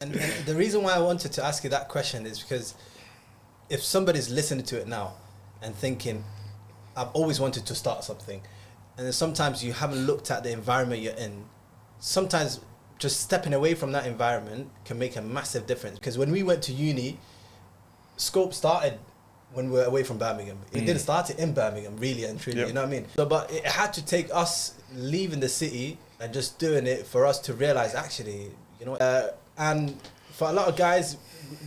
And the reason why I wanted to ask you that question is because if somebody's listening to it now and thinking, I've always wanted to start something, and then sometimes you haven't looked at the environment you're in, sometimes just stepping away from that environment can make a massive difference. Because when we went to uni, Scope started when we were away from Birmingham. It didn't start it in Birmingham, really and truly, you know what I mean? So, but it had to take us leaving the city and just doing it for us to realize, actually, you know, and for a lot of guys,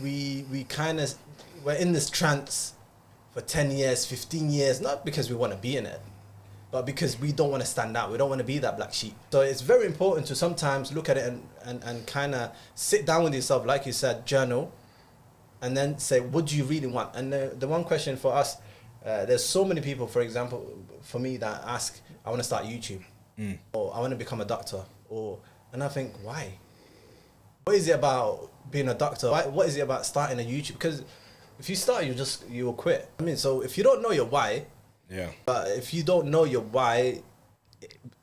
we're in this trance for 10 years, 15 years, not because we want to be in it, but because we don't want to stand out. We don't want to be that black sheep. So it's very important to sometimes look at it and kind of sit down with yourself, like you said, journal, and then say, what do you really want? And the one question for us, there's so many people, for example, for me, that ask, I want to start YouTube, or I want to become a doctor, and I think, why? What is it about being a doctor? What is it about starting a YouTube? Because if you start, you will quit. I mean, so if you don't know your why, but if you don't know your why,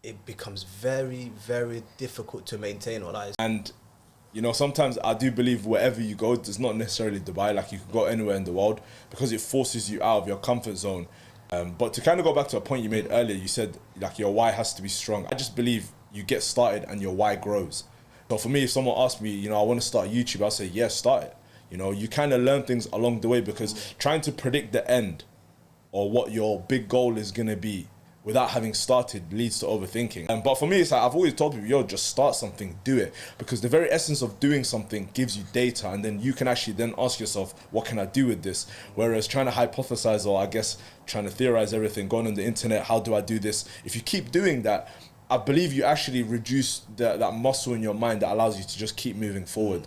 it becomes very, very difficult to maintain all that. And you know, sometimes I do believe wherever you go, it's not necessarily Dubai. Like, you can go anywhere in the world because it forces you out of your comfort zone. But to kind of go back to a point you made earlier, you said like your why has to be strong. I just believe you get started and your why grows. So for me, if someone asked me, you know, I want to start YouTube, I'll say, yes, start it. You know, you kind of learn things along the way, because trying to predict the end or what your big goal is going to be without having started leads to overthinking. But for me, it's like, I've always told people, yo, just start something, do it. Because the very essence of doing something gives you data, and then you can actually then ask yourself, what can I do with this? Whereas trying to hypothesize, or I guess trying to theorize everything, going on the internet, how do I do this? If you keep doing that, I believe you actually reduce that muscle in your mind that allows you to just keep moving forward.